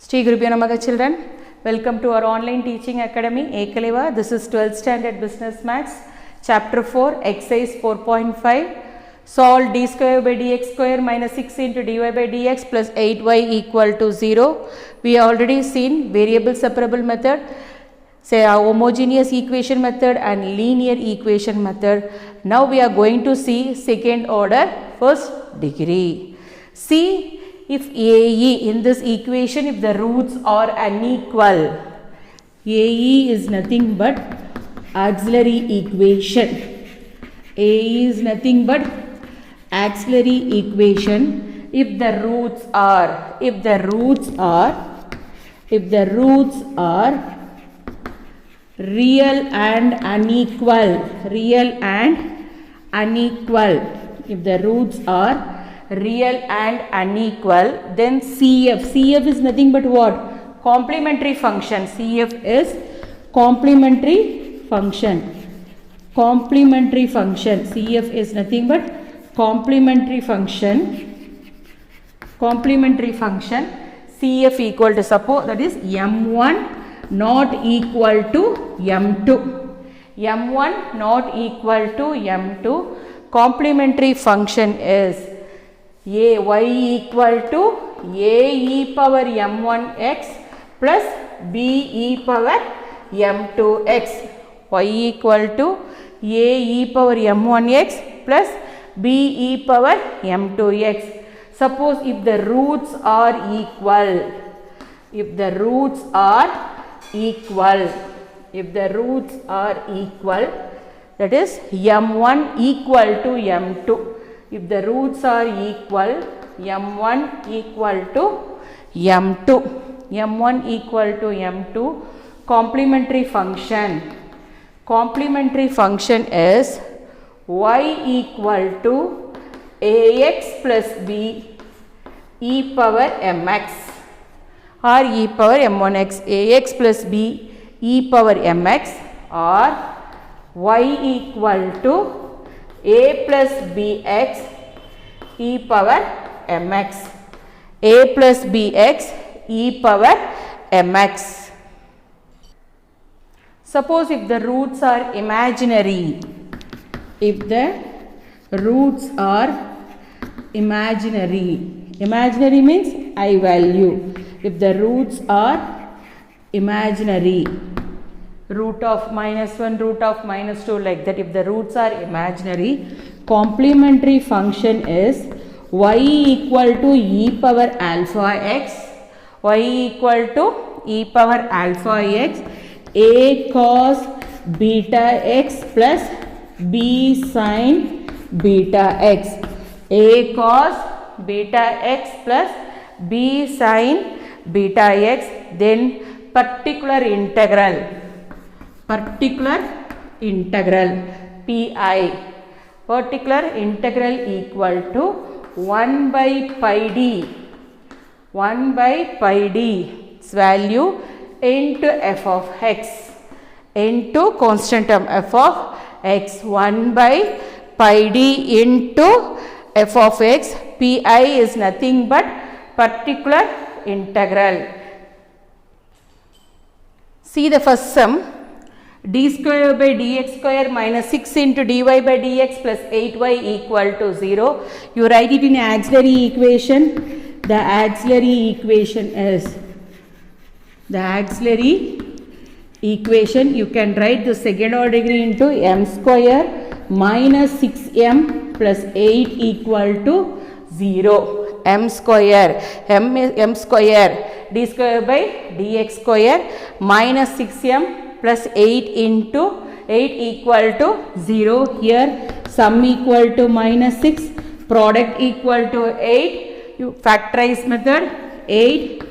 Sri Gurubhyo Namaha children, welcome to our online teaching academy Ekaliva. This is 12th standard business maths chapter 4 exercise 4.5. Solve d square by dx square minus 6 into dy by dx plus 8y equal to 0. We have already seen variable separable method, say a homogeneous equation method and linear equation method. Now we are going to see second order first degree. See if AE in this equation, if the roots are unequal, AE is nothing but auxiliary equation. AE is nothing but auxiliary equation. If the roots are real and unequal, if the roots are real and unequal, then CF is nothing but what? Complementary function. CF is complementary function. CF is nothing but complementary function. CF equal to, suppose that is M1 not equal to M2. M1 not equal to M2. Complementary function is y equal to a e power m1x plus b e power m2x. Y equal to a e power m1x plus b e power m2x. Suppose if the roots are equal, that is m1 equal to m2. If the roots are equal, m1 equal to m2, complementary function is y equal to ax plus b e power mx or e power m1x, ax plus b e power mx, or y equal to a plus bx e power mx, a plus bx e power mx. Suppose if the roots are imaginary, imaginary means I value. If the roots are imaginary, root of -1, root of -2, like that, if the roots are imaginary, complementary function is y equal to e power alpha x, a cos beta x plus b sin beta x, a cos beta x plus b sin beta x. Then particular integral pi, particular integral equal to 1 by pi d, its value into f of x, into constant term f of x, 1 by pi d into f of x. Pi is nothing but particular integral. See the first sum, d square by dx square minus 6 into dy by dx plus 8y equal to 0. You write it in auxiliary equation. The auxiliary equation, you can write the second order degree into m square minus 6m plus 8 equal to 0. M square d square by dx square minus 6m plus 8 into 8 equal to 0. Here sum equal to minus 6, product equal to 8. You factorize method, 8,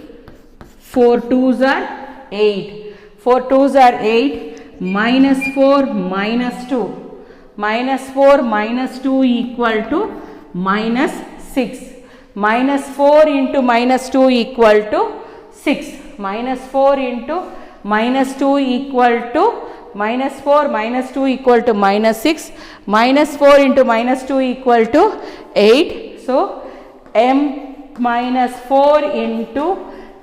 4 2s are 8, 4 2s are 8, minus 4 minus 2, minus 4 minus 2 equal to minus 6, minus 4 into minus 2 equal to 6, minus 4 into minus 2 equal to minus 4 minus 2 equal to minus 6, minus 4 into minus 2 equal to 8. So, m minus 4 into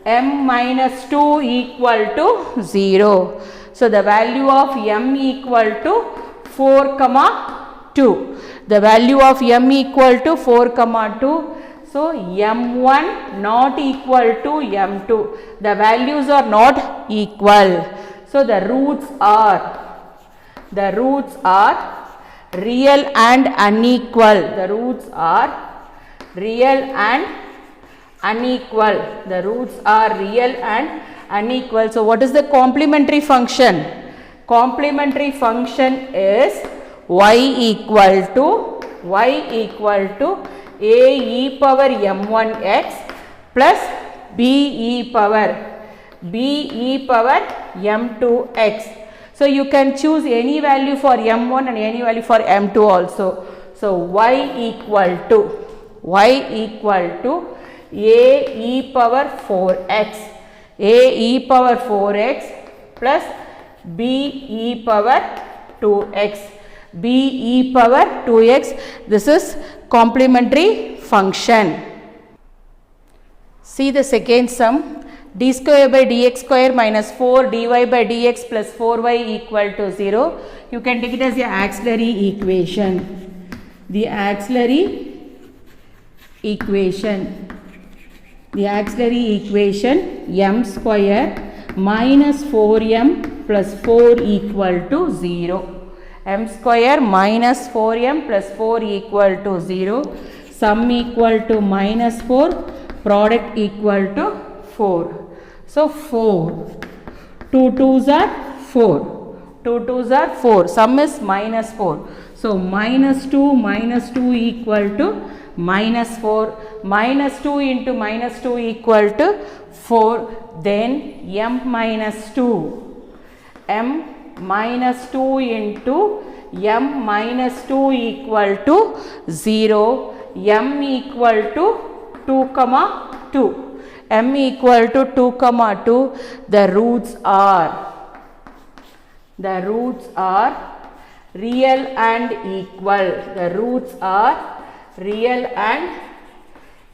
m minus 2 equal to 0. So the value of m equal to 4 comma 2. The value of m equal to 4 comma 2. So m1 not equal to m2. The values are not equal. So the roots are real and unequal. The roots are real and unequal. The roots are real and unequal. So what is the complementary function? Complementary function is y equal to a e power m1x plus b e power m2x. So you can choose any value for m1 and any value for m2 also. So y equal to a e power 4x plus b e power 2x. This is complementary function. See the second sum. D square by dx square minus 4 dy by dx plus 4y equal to 0. You can take it as the auxiliary equation. The auxiliary equation m square minus 4m plus 4 equal to 0. M square minus 4m plus 4 equal to 0. Sum equal to minus 4. Product equal to 4. So 4. 2 2s are 4. 2 2s are 4. Sum is minus 4. So minus 2 equal to minus 4. Minus 2 into minus 2 equal to 4. Then m minus 2. M minus 2 into m minus 2 equal to 0. M equal to 2 comma 2. M equal to 2 comma 2. The roots are real and equal. The roots are real and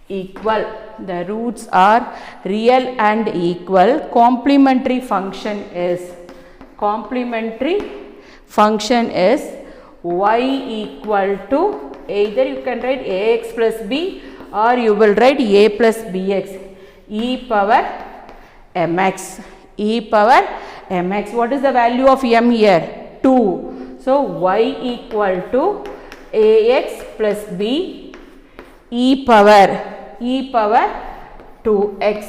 equal. The roots are real and equal. Complementary function is y equal to, either you can write ax plus b or you will write a plus bx. E power mx. What is the value of m here? 2. So y equal to ax plus b e power 2x.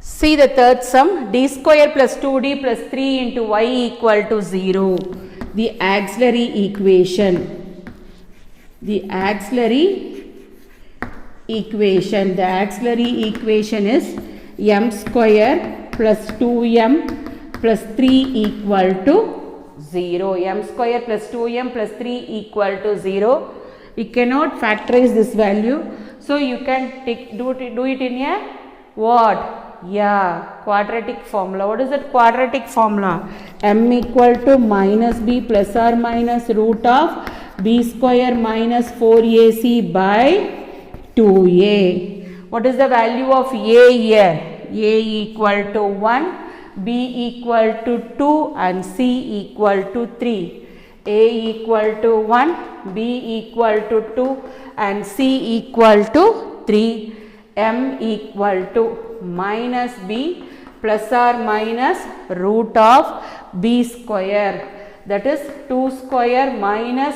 See the third sum. D square plus 2d plus 3 into y equal to 0. The auxiliary equation. The auxiliary equation is m square plus 2m plus 3 equal to 0. M square plus 2m plus 3 equal to 0. We cannot factorize this value. So you can do it in a what? Yeah, quadratic formula. What is that quadratic formula? M equal to minus b plus or minus root of b square minus 4ac by 2a. What is the value of a here? A equal to 1, b equal to 2 and c equal to 3. A equal to 1, b equal to 2 and c equal to 3. M equal to minus b plus or minus root of b square, that is 2 square minus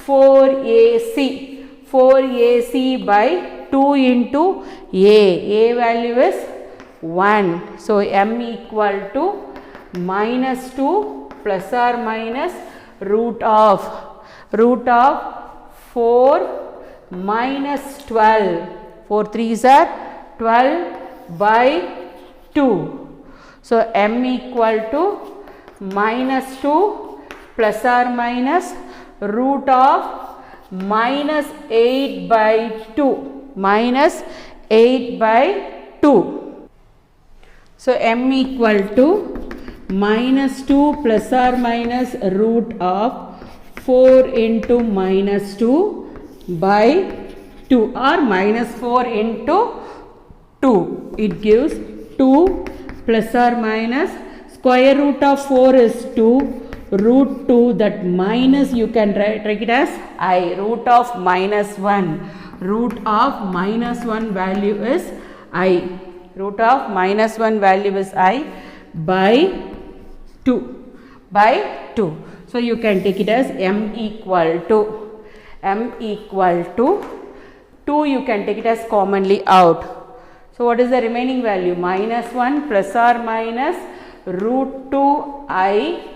4ac. 4ac by 2 into a value is 1. So m equal to minus 2 plus or minus root of 4 minus 12. 4 3s are 12 by 2. So m equal to minus 2 plus or minus root of minus 8 by 2. Minus 8 by 2. So m equal to minus 2 plus or minus root of 4 into minus 2 by 2. 2 or minus 4 into 2. It gives 2 plus or minus square root of 4 is 2. Root 2, that minus you can write it as I. Root of minus 1. Root of minus 1 value is I. Root of minus 1 value is I by 2. By 2. So you can take it as m equal to 2. You can take it as commonly out. So what is the remaining value? Minus 1 plus or minus root 2 I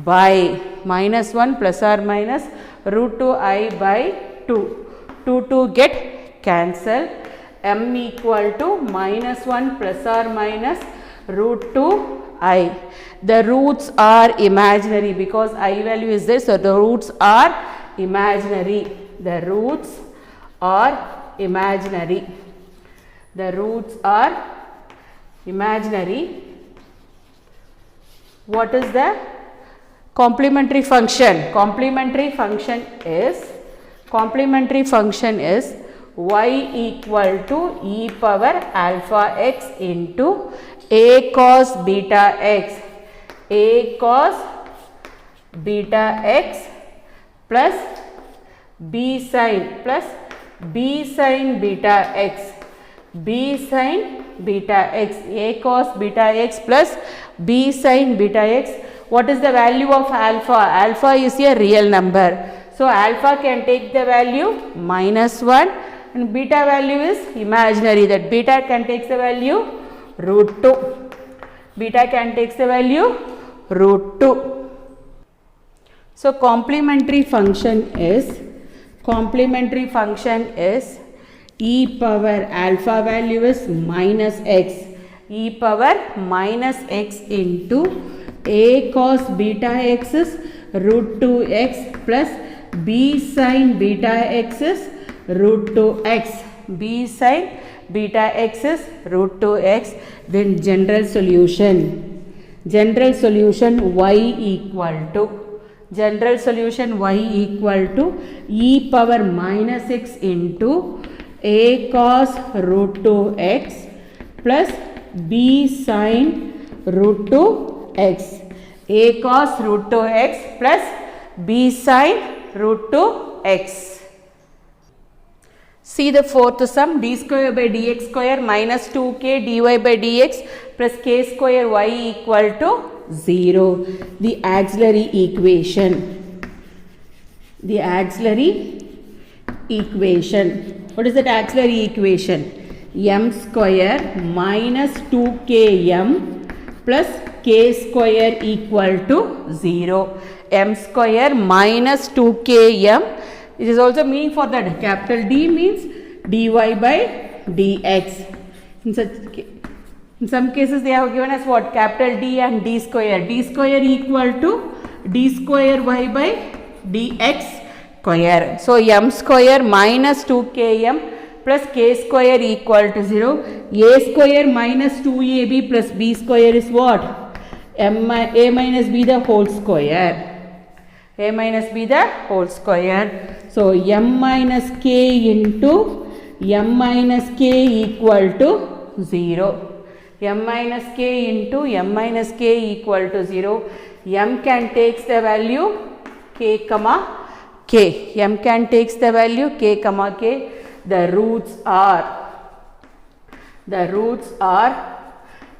by minus 1 plus or minus root 2 I by 2. 2 get cancelled. M equal to minus 1 plus or minus root 2 I. The roots are imaginary because I value is there. So the roots are imaginary. The roots are imaginary. The roots are imaginary. What is the complementary function? Complementary function is y equal to e power alpha x into a cos beta x. A cos beta x plus b sin beta x. B sin beta x. A cos beta x plus b sin beta x. What is the value of alpha? Alpha is a real number. So alpha can take the value minus 1 and beta value is imaginary. That beta can take the value root 2. Beta can take the value root 2. So complementary function is e power alpha value is minus x. E power minus x into a cos beta x is root 2x plus b sin beta x is root 2x. B sin beta x is root 2x. Then general solution y equal to e power minus x into a cos root 2x plus b sin root 2x. A cos root 2x plus b sin root 2x. See the fourth sum, d square by dx square minus 2k dy by dx plus k square y equal to 0. The auxiliary equation. What is that auxiliary equation? M square minus 2km plus k square equal to 0. M square minus 2km. It is also meaning for that. Capital D means dy by dx. In some cases they have given us what? Capital D and d square. D square equal to d square y by dx square. So m square minus 2km plus k square equal to 0. A square minus 2ab plus b square is what? A minus b the whole square. A minus b the whole square. So m minus k into m minus k equal to 0. M minus k into m minus k equal to 0. M can takes the value k comma k. M can takes the value k comma k. The roots are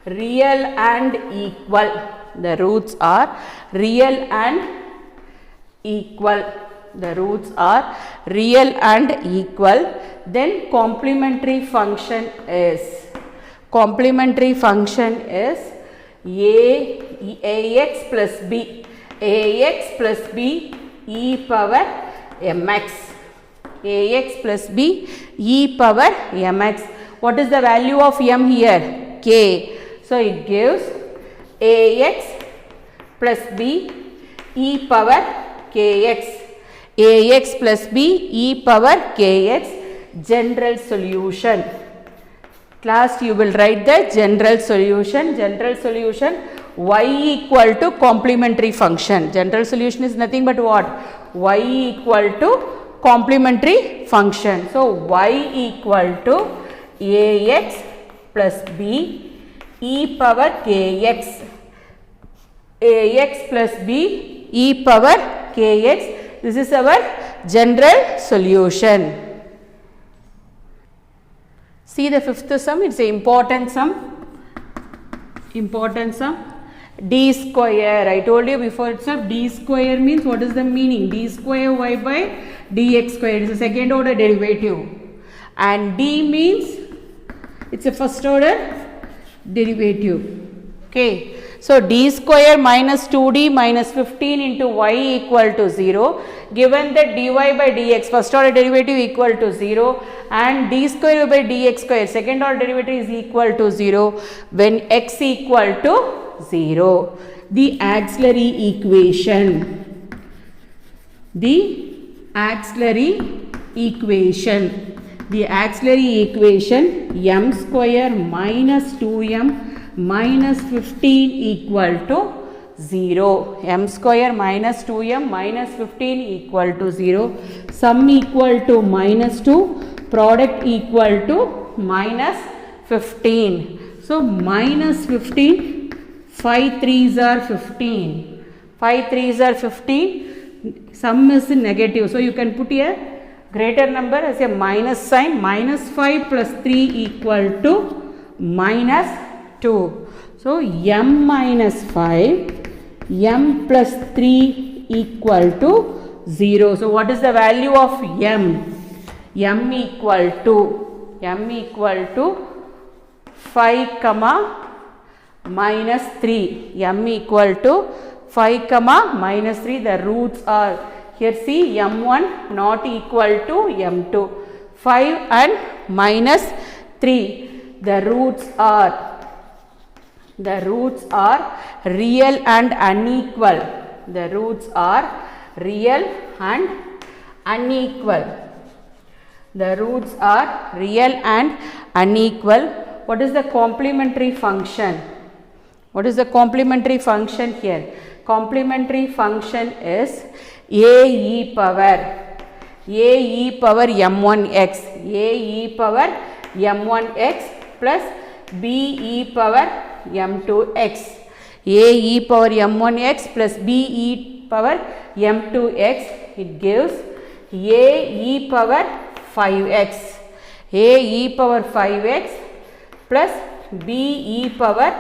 real and equal. The roots are real and equal. The roots are real and equal. Then complementary function is ax plus b e power mx. Ax plus b e power mx. What is the value of m here? K. So it gives ax plus b e power kx. Ax plus b e power kx. General solution. Class, you will write the general solution. Y equal to complementary function. General solution is nothing but what? Y equal to complementary function. So y equal to ax plus b e power kx, ax plus b e power kx. This is our general solution. See the fifth sum, it's an important sum. Important sum. D square, I told you before itself, d square means what is the meaning? D square y by dx square, it is a second order derivative, and d means it's a first order derivative. Okay, so d square minus 2d minus 15 into y equal to 0, given that dy by dx first order derivative equal to 0 and d square by dx square second order derivative is equal to 0 when x equal to 0. The auxiliary equation. The auxiliary equation. The auxiliary equation m square minus 2m minus 15 equal to 0. M square minus 2m minus 15 equal to 0. Sum equal to minus 2. Product equal to minus 15. So minus 15. 5 3s are 15. 5 3s are 15. Sum is negative. So you can put a greater number as a minus sign. Minus 5 plus 3 equal to minus 2. So m minus 5, m plus 3 equal to 0. So what is the value of m? M equal to 5 comma minus 3. M equal to 5 comma minus 3. The roots are here. See, m1 not equal to m2. 5 and minus 3. The roots are real and unequal. The roots are real and unequal. The roots are real and unequal. What is the complementary function? What is the complementary function here? Complementary function is a e power m1x, a e power m1x plus b e power m2x, a e power m1x plus b e power m2x. It gives a e power 5x, a e power 5x plus b e power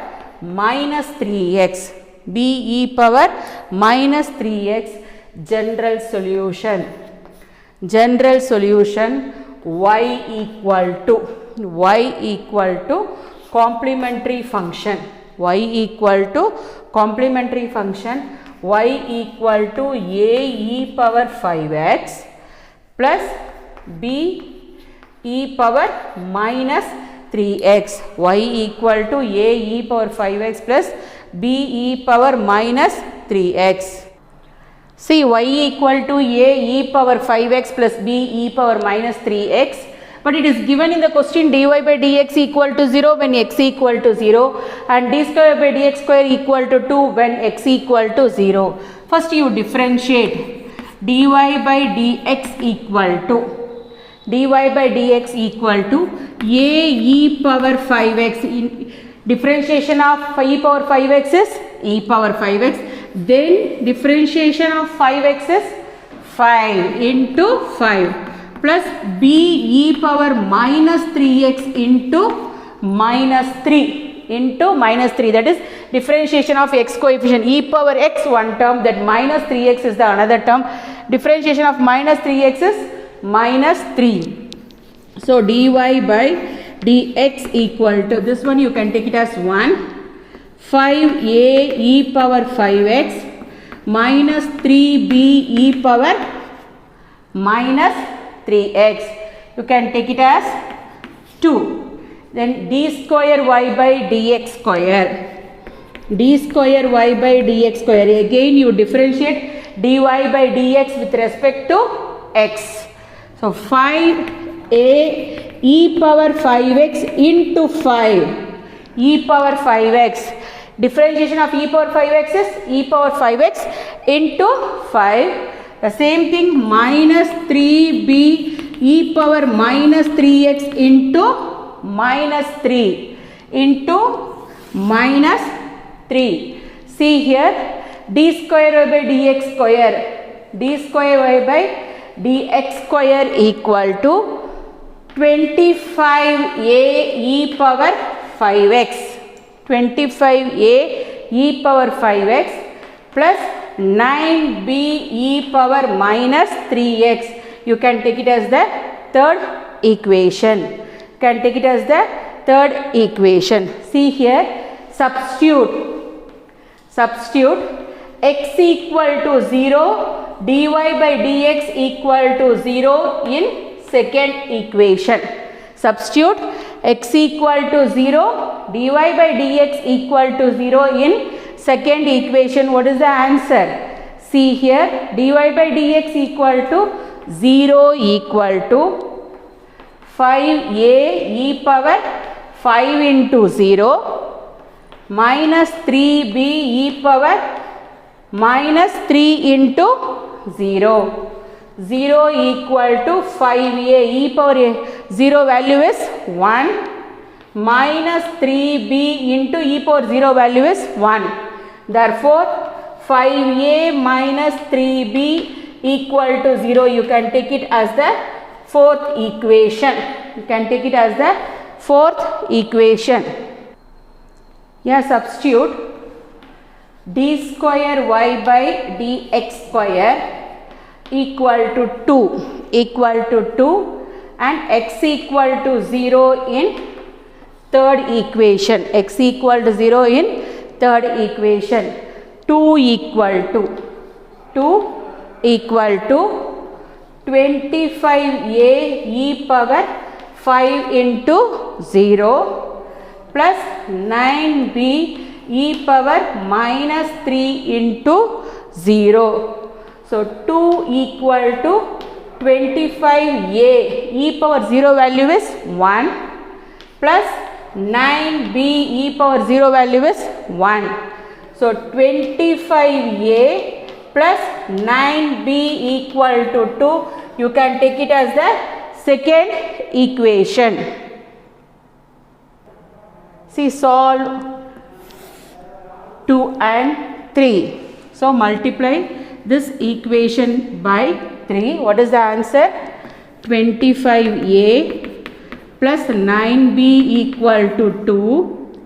minus 3x, b e power minus 3x. General solution. General solution y equal to complementary function. Y equal to complementary function. Y equal to a e power 5x plus b e power minus 3x. Y equal to a e power 5x plus b e power minus 3x. See, y equal to a e power 5x plus b e power minus 3x, but it is given in the question dy by dx equal to 0 when x equal to 0 and d square by dx square equal to 2 when x equal to 0. First you differentiate. Dy by dx equal to a e power 5x. In differentiation of e power 5x is e power 5x. Then differentiation of 5x is 5 into 5 plus b e power minus 3x into minus 3, that is differentiation of x coefficient. E power x one term, that minus 3x is the another term. Differentiation of minus 3x is minus 3. So dy by dx equal to, this one you can take it as 1, 5a e power 5x minus 3b e power minus 3x. You can take it as 2. Then d square y by dx square. D square y by dx square. Again you differentiate dy by dx with respect to x. So 5a e power 5x into 5 e power 5x. Differentiation of e power 5x is e power 5x into 5. The same thing, minus 3b e power minus 3x into minus 3 into minus 3. See here, d square y by dx square, d square y by dx square equal to 25a e power 5x, 25a e power 5x plus 9b e power minus 3x. You can take it as the third equation. Can take it as the third equation. See here, substitute x equal to 0, dy by dx equal to 0 in second equation. Substitute x equal to 0, dy by dx equal to 0 in second equation. What is the answer? See here, dy by dx equal to 0 equal to 5a e power 5 into 0 minus 3b e power minus 3 into 0. 0 equal to 5a e power a. 0 value is 1 minus 3b into e power 0 value is 1. Therefore, 5a minus 3b equal to 0. You can take it as the fourth equation. You can take it as the fourth equation. Here substitute d square y by dx square equal to 2 and x equal to 0 in third equation. X equal to 0 in third equation. 2 equal to 25a e power 5 into 0 plus 9b e power minus 3 into 0. So 2 equal to 25a e power 0 value is 1 plus 9b e power 0 value is 1. So 25a plus 9b equal to 2. You can take it as the second equation. See, solve 2 and 3. So multiply this equation by 3. What is the answer? 25a plus 9b equal to 2.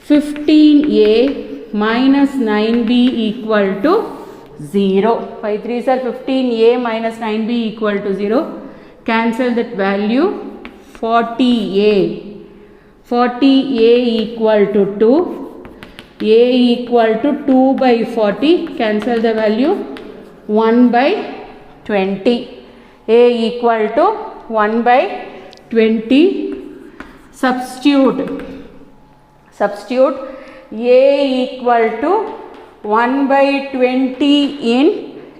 15a minus 9b equal to 0. 5 3s are 15a minus 9b equal to 0. Cancel that value. 40a. 40a equal to 2. A equal to 2 by 40. Cancel the value. 1 by 20. A equal to 1 by 20. Substitute A equal to 1 by 20 in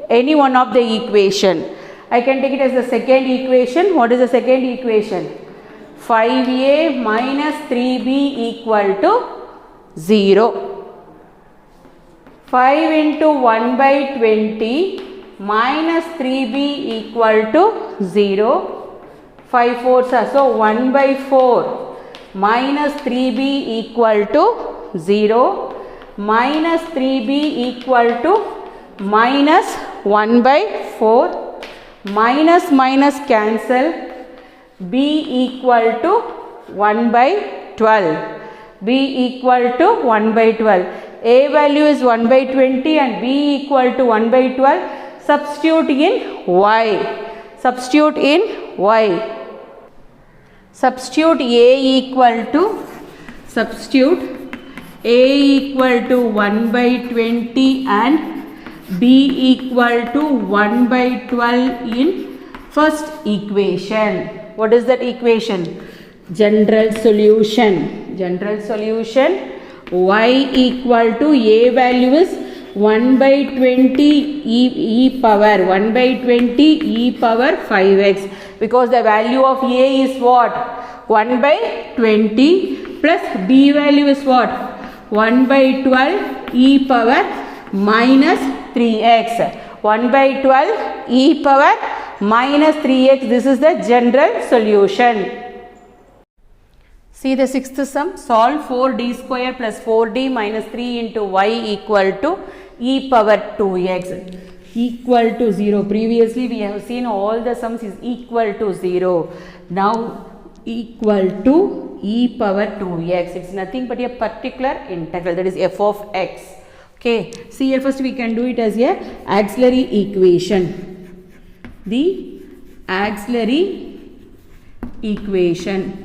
any one of the equation. I can take it as the second equation. What is the second equation? 5a minus 3b equal to 0. 5 into 1 by 20 minus 3b equal to 0. 5 4s are so 1 by 4 minus 3b equal to 0. Minus 3b equal to minus 1 by 4. Minus minus cancel. B equal to 1 by 12. B equal to 1 by 12. A value is 1 by 20 and B equal to 1 by 12. Substitute in Y. Substitute in Y. Substitute A equal to 1 by 20 and B equal to 1 by 12 in first equation. What is that equation? General solution. Y equal to A value is 1 by 20 e power 1 by 20 e power 5x, because the value of A is what? 1 by 20 plus B value is what? 1 by 12 e power minus 3x. 1 by 12 e power minus 3x. This is the general solution. See the sixth sum. Solve 4d square plus 4d minus 3 into y equal to e power 2x equal to 0. Previously we have seen all the sums is equal to 0. Now equal to e power 2x. It's nothing but a particular integral, that is f of x. Okay. See here, first we can do it as a auxiliary equation. The auxiliary equation.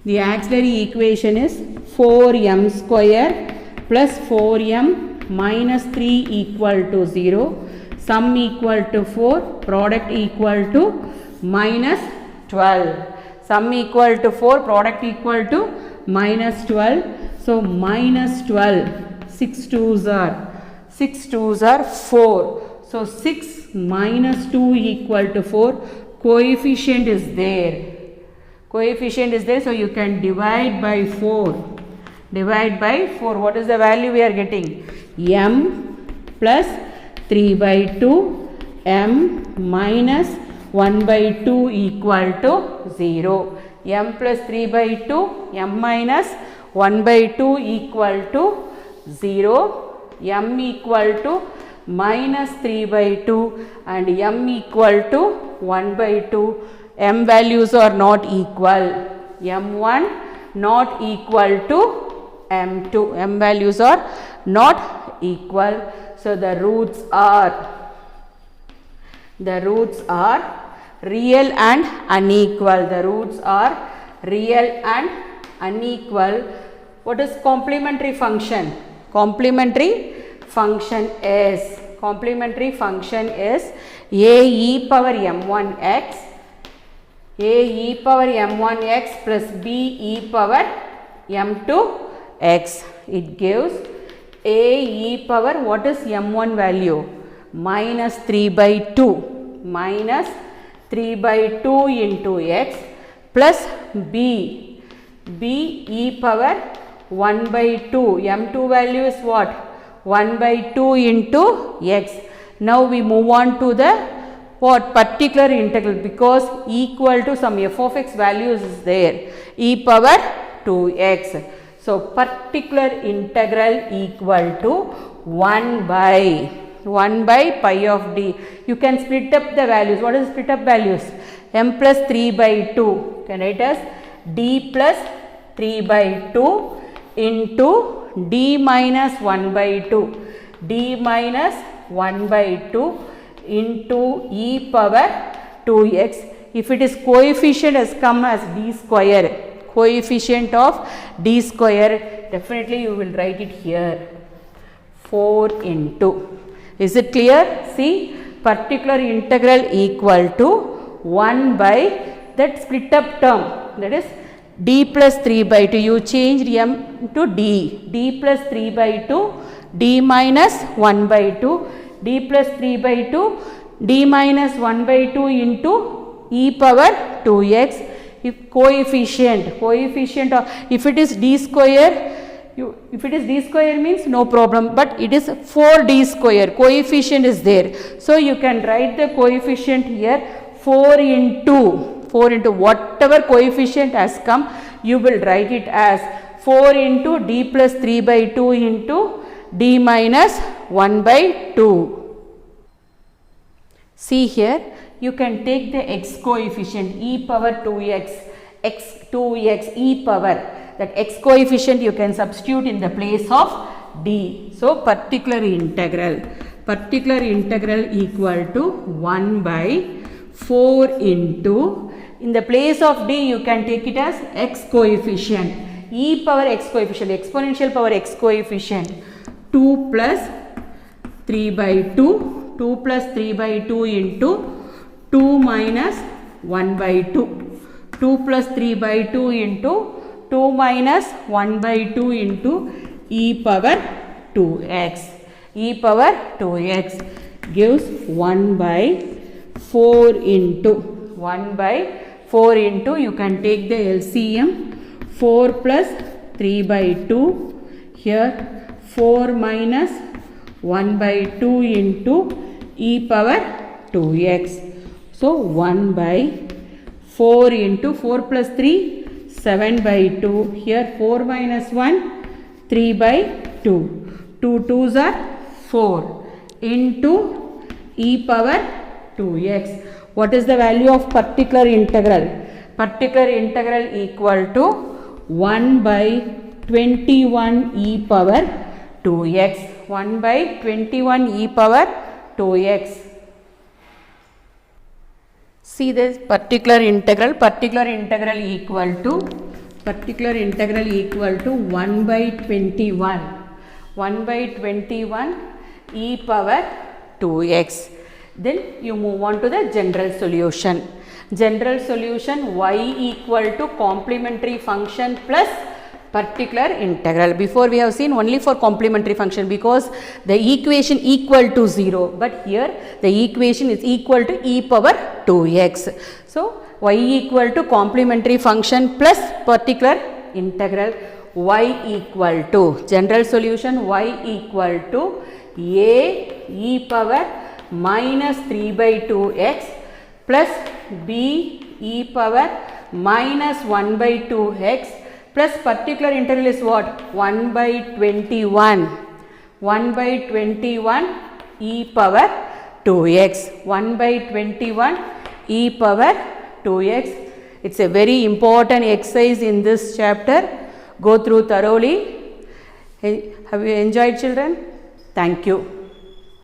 The auxiliary equation is 4m square plus 4m minus 3 equal to 0. Sum equal to 4, product equal to minus 12. Sum equal to 4, product equal to minus 12. So minus 12, 6 2s are 4. So 6 minus 2 equal to 4. Coefficient is there. So you can divide by 4. Divide by 4. What is the value we are getting? M plus 3 by 2, m minus 1 by 2 equal to 0. M plus 3 by 2, m minus 1 by 2 equal to 0. M equal to minus 3 by 2 and m equal to 1 by 2. M values are not equal. M1 not equal to M2. M values are not equal. So the roots are real and unequal. The roots are real and unequal. What is complementary function? Complementary function is a e power m1x plus b e power m2x. It gives a e power, what is m1 value? Minus 3 by 2. Minus 3 by 2 into x plus b e power 1 by 2. m2 value is what? 1 by 2 into x. Now we move on to the particular integral, because equal to some f of x values is there, e power 2x. So particular integral equal to 1 by pi of d. You can split up the values. What is split up values? M plus 3 by 2. You can write as d plus 3 by 2 into d minus 1 by 2. D minus 1 by 2 into e power 2x. If it is coefficient has come as d square. Coefficient of d square, definitely you will write it here. 4 into. Is it clear? See, particular integral equal to 1 by that split up term, that is d plus 3 by 2. You changed m to d. D plus 3 by 2, d minus 1 by 2, d plus 3 by 2, d minus 1 by 2 into e power 2x. If coefficient of, if it is d square, if it is d square means no problem, but it is 4d square, coefficient is there. So you can write the coefficient here 4 into whatever coefficient has come, you will write it as 4 into d plus 3 by 2 into d minus 1 by 2. See here, you can take the x coefficient e power 2x, e power, that x coefficient you can substitute in the place of d. So particular integral equal to 1 by 4 into, in the place of d you can take it as x coefficient, e power x coefficient, exponential power x coefficient, 2 plus 3 by 2, 2 plus 3 by 2 into 2 minus 1 by 2. 2 plus 3 by 2 into 2 minus 1 by 2 into e power 2x. E power 2x gives 1 by 4 into, 1 by 4 into, you can take the LCM, 4 plus 3 by 2, here 4 minus 1 by 2 into e power 2x. So 1 by 4 into 4 plus 3, 7 by 2. Here 4 minus 1, 3 by 2. 2 2s are 4 into e power 2x. What is the value of particular integral? Particular integral equal to 1 by 21 e power 2x. 1 by 21 e power 2x. See this particular integral equal to 1 by 21 e power 2x. Then you move on to the general solution. General solution y equal to complementary function plus particular integral. Before we have seen only for complementary function because the equation equal to 0, but here the equation is equal to e power 2x. So y equal to complementary function plus particular integral. Y equal to general solution, y equal to a e power minus 3 by 2x plus b e power minus 1 by 2x plus particular integral is what? 1 by 21. 1 by 21 e power 2x. 1 by 21 e power 2x. It's a very important exercise in this chapter. Go through thoroughly. Have you enjoyed, children? Thank you.